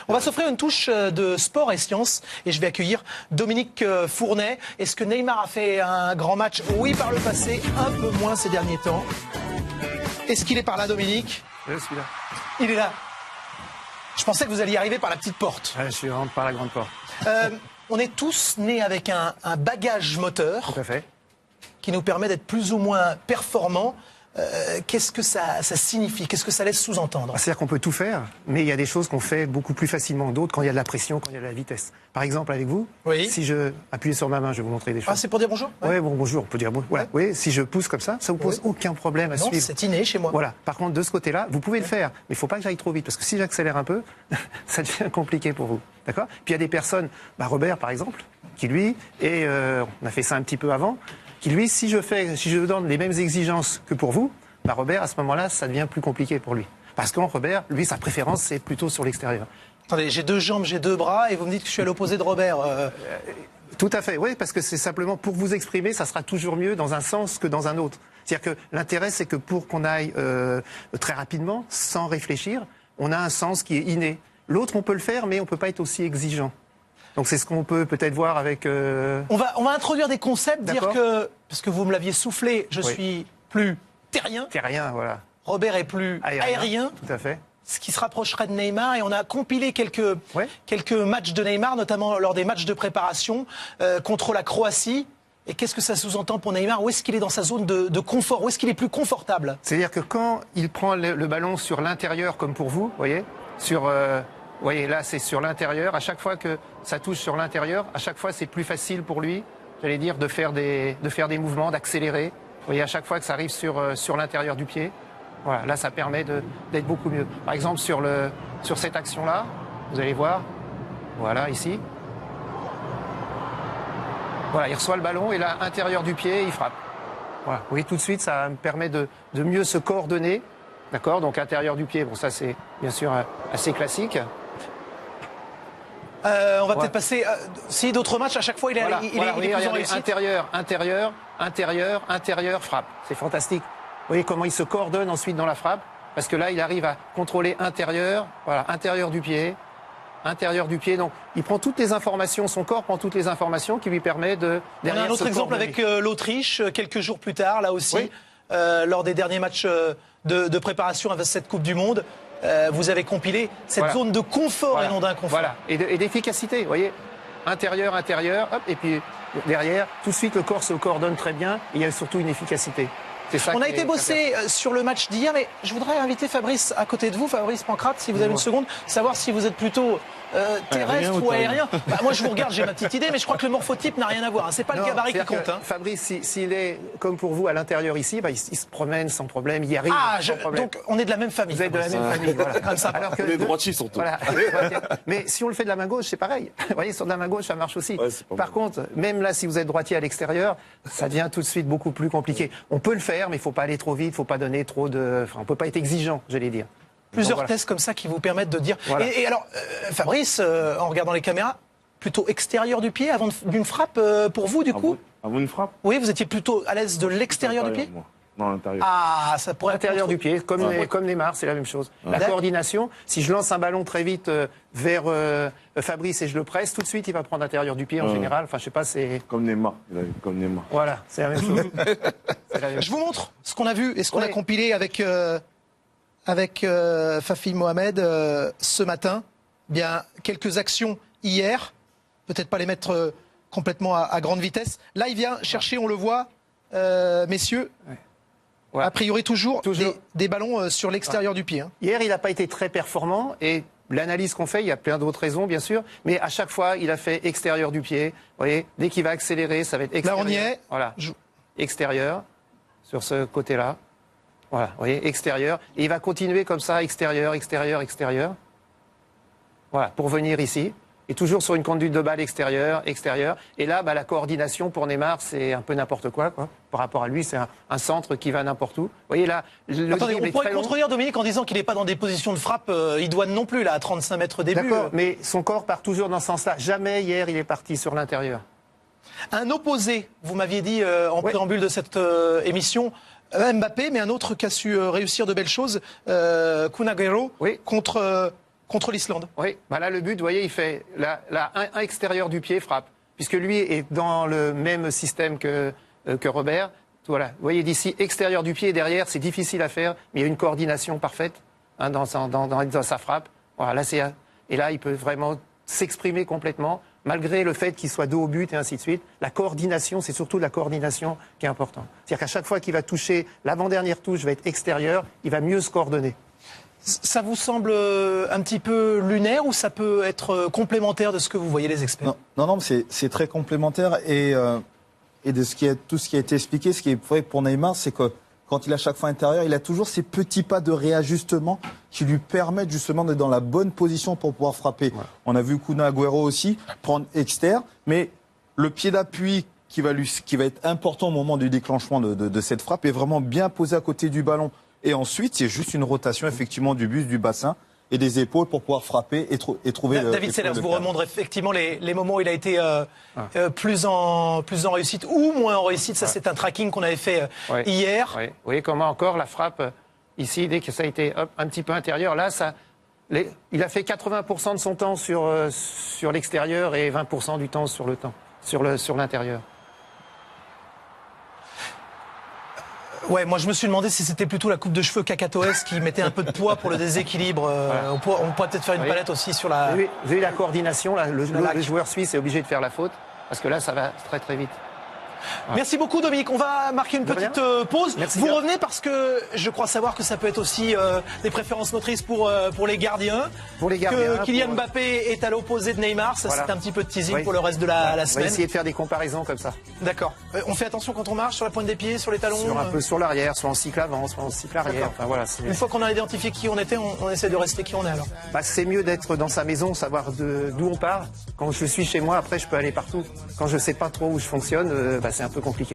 On va s'offrir une touche de sport et science et je vais accueillir Dominique Fournet. Est-ce que Neymar a fait un grand match? Oui, par le passé, un peu moins ces derniers temps. Est-ce qu'il est par là, Dominique? Je suis là. Il est là. Je pensais que vous alliez arriver par la petite porte. Ouais, je suis rentré par la grande porte. On est tous nés avec un bagage moteur. Tout à fait. Qui nous permet d'être plus ou moins performants. Qu'est-ce que ça signifie? Qu'est-ce que ça laisse sous-entendre? C'est-à-dire qu'on peut tout faire, mais il y a des choses qu'on fait beaucoup plus facilement que d'autres quand il y a de la pression, quand il y a de la vitesse. Par exemple, avec vous, oui. Si je appuie sur ma main, je vais vous montrer des choses. Ah, c'est pour dire bonjour? Oui, bon, bonjour, on peut dire bonjour. Voilà. Ouais. Oui, si je pousse comme ça vous pose aucun problème à suivre. C'est inné chez moi. Voilà. Par contre, de ce côté-là, vous pouvez le faire, mais il ne faut pas que j'aille trop vite, parce que si j'accélère un peu, ça devient compliqué pour vous. D'accord? Puis il y a des personnes, Robert par exemple, qui lui, et on a fait ça un petit peu avant, qui lui, si je donne les mêmes exigences que pour vous, Robert, à ce moment-là, ça devient plus compliqué pour lui. Parce que Robert, lui, sa préférence, c'est plutôt sur l'extérieur. Attendez, j'ai 2 jambes, j'ai 2 bras, et vous me dites que je suis à l'opposé de Robert. Tout à fait, oui, parce que c'est simplement pour vous exprimer, ça sera toujours mieux dans un sens que dans un autre. C'est-à-dire que l'intérêt, c'est que pour qu'on aille très rapidement, sans réfléchir, on a un sens qui est inné. L'autre, on peut le faire, mais on ne peut pas être aussi exigeant. Donc c'est ce qu'on peut peut-être voir avec... On va introduire des concepts, dire que, parce que vous me l'aviez soufflé, je suis plus... Terrien. Terrien, voilà. Robert est plus aérien. Tout à fait. Ce qui se rapprocherait de Neymar. Et on a compilé quelques matchs de Neymar, notamment lors des matchs de préparation contre la Croatie. Et qu'est-ce que ça sous-entend pour Neymar? Où est-ce qu'il est dans sa zone de confort? Où est-ce qu'il est plus confortable? C'est-à-dire que quand il prend le ballon sur l'intérieur, comme pour vous, voyez, voyez, là, c'est sur l'intérieur. À chaque fois que ça touche sur l'intérieur, à chaque fois, c'est plus facile pour lui, j'allais dire, de faire des mouvements, d'accélérer. Vous voyez, à chaque fois que ça arrive sur l'intérieur du pied, voilà, là, ça permet d'être beaucoup mieux. Par exemple, sur cette action-là, vous allez voir, voilà, ici. Voilà, il reçoit le ballon et là, intérieur du pied, il frappe. Voilà, vous voyez, tout de suite, ça me permet de mieux se coordonner. D'accord? Donc, intérieur du pied, bon, ça, c'est bien sûr assez classique. On va peut-être passer... si d'autres matchs, à chaque fois, il est plus en réussite. Intérieur, frappe. C'est fantastique. Vous voyez comment il se coordonne ensuite dans la frappe? Parce que là, il arrive à contrôler intérieur, voilà, intérieur du pied. Donc, il prend toutes les informations, son corps prend toutes les informations qui lui permettent de... On a un autre exemple avec l'Autriche, quelques jours plus tard, là aussi, lors des derniers matchs de préparation à cette Coupe du Monde. Vous avez compilé cette zone de confort et non d'inconfort. Voilà, et d'efficacité, vous voyez, intérieur, hop, et puis derrière, tout de suite le corps se coordonne très bien, et il y a surtout une efficacité. On a été bossé sur le match d'hier, mais je voudrais inviter Fabrice à côté de vous, Fabrice Pancrate, si vous avez une seconde, savoir si vous êtes plutôt terrestre ou aérien. Moi, je vous regarde, j'ai ma petite idée, mais je crois que le morphotype n'a rien à voir. C'est pas le gabarit qui compte. Fabrice, s'il est comme pour vous à l'intérieur ici, il se promène sans problème, il y arrive sans problème. Donc on est de la même famille. Vous êtes de la même famille, voilà. Comme ça. Alors que les droitiers surtout. Voilà. Mais si on le fait de la main gauche, c'est pareil. Vous voyez, sur de la main gauche, ça marche aussi. Par contre, même là, si vous êtes droitier à l'extérieur, ça devient tout de suite beaucoup plus compliqué. On peut le faire, mais il ne faut pas aller trop vite, il ne faut pas donner trop de... Enfin, on ne peut pas être exigeant, j'allais dire. Plusieurs tests comme ça qui vous permettent de dire... Voilà. Et alors, Fabrice, en regardant les caméras, plutôt extérieur du pied avant d'une frappe pour vous, du coup? Avant une frappe? Oui, vous étiez plutôt à l'aise de l'extérieur du pied? Non, l'intérieur. Ah, ça pourrait être l'intérieur du pied, comme Neymar, c'est la même chose. La coordination, si je lance un ballon très vite vers Fabrice et je le presse, tout de suite, il va prendre l'intérieur du pied en général. Enfin, je sais pas, c'est... Comme Neymar. Voilà, c'est la même chose. Je vous montre ce qu'on a vu et ce qu'on a compilé avec Fafi Mohamed ce matin. Bien, quelques actions hier, peut-être pas les mettre complètement à grande vitesse. Là, il vient chercher, on le voit, messieurs... A priori, toujours. Des ballons sur l'extérieur du pied. Hein. Hier, il n'a pas été très performant et l'analyse qu'on fait, il y a plein d'autres raisons, bien sûr, mais à chaque fois, il a fait extérieur du pied. Vous voyez, dès qu'il va accélérer, ça va être extérieur. Là, on y est. Voilà. Extérieur, sur ce côté-là. Voilà, vous voyez, extérieur. Et il va continuer comme ça, extérieur. Voilà, pour venir ici. Et toujours sur une conduite de balle extérieure. Et là, la coordination pour Neymar, c'est un peu n'importe quoi. Par rapport à lui, c'est un centre qui va n'importe où. Vous voyez là, attendez, on pourrait contredire Dominique en disant qu'il n'est pas dans des positions de frappe idoine non plus, là, à 35 mètres début. D'accord, mais son corps part toujours dans ce sens-là. Jamais hier, il est parti sur l'intérieur. Un opposé, vous m'aviez dit en préambule de cette émission, Mbappé, mais un autre qui a su réussir de belles choses, Kun Aguero, contre contre l'Islande. Oui, bah là le but, vous voyez, il fait un extérieur du pied frappe, puisque lui est dans le même système que Robert. Voilà, vous voyez d'ici, extérieur du pied et derrière, c'est difficile à faire, mais il y a une coordination parfaite dans sa frappe. Voilà, et là, il peut vraiment s'exprimer complètement, malgré le fait qu'il soit dos au but et ainsi de suite. La coordination, c'est surtout la coordination qui est importante. C'est-à-dire qu'à chaque fois qu'il va toucher, l'avant-dernière touche va être extérieure, il va mieux se coordonner. Ça vous semble un petit peu lunaire ou ça peut être complémentaire de ce que vous voyez les experts? Non, c'est très complémentaire et de tout ce qui a été expliqué, ce qui est vrai pour Neymar, c'est que quand il a chaque fois intérieur, il a toujours ces petits pas de réajustement qui lui permettent justement d'être dans la bonne position pour pouvoir frapper. Ouais. On a vu Kun Agüero aussi prendre externe, mais le pied d'appui qui va être important au moment du déclenchement de cette frappe est vraiment bien posé à côté du ballon. Et ensuite, c'est juste une rotation effectivement du buste, du bassin et des épaules pour pouvoir frapper et trouver David Sellers, vous remontrez effectivement les moments où il a été plus en réussite ou moins en réussite. Ça, c'est un tracking qu'on avait fait hier. Oui. Vous voyez comment encore la frappe, ici, dès que ça a été un petit peu intérieur, là, il a fait 80% de son temps sur l'extérieur et 20% du temps sur l'intérieur. Ouais, moi je me suis demandé si c'était plutôt la coupe de cheveux cacatoès qui mettait un peu de poids pour le déséquilibre. Voilà. On pourrait peut-être faire une palette aussi sur la... Vous avez la coordination, là, le joueur suisse est obligé de faire la faute, parce que là ça va très très vite. Ouais. Merci beaucoup Dominique, on va marquer une petite pause. Merci vous revenez parce que je crois savoir que ça peut être aussi des préférences motrices pour les gardiens. Pour les gardiens. Que Kylian Mbappé est à l'opposé de Neymar, ça c'est un petit peu de teasing pour le reste de la semaine. On va essayer de faire des comparaisons comme ça. D'accord. On fait attention quand on marche, sur la pointe des pieds, sur les talons. Un peu sur l'arrière, soit en cycle avant, soit en cycle arrière. Enfin, voilà, une fois qu'on a identifié qui on était, on essaie de rester qui on est alors. C'est mieux d'être dans sa maison, savoir d'où on part. Quand je suis chez moi, après je peux aller partout. Quand je sais pas trop où je fonctionne, c'est un peu compliqué.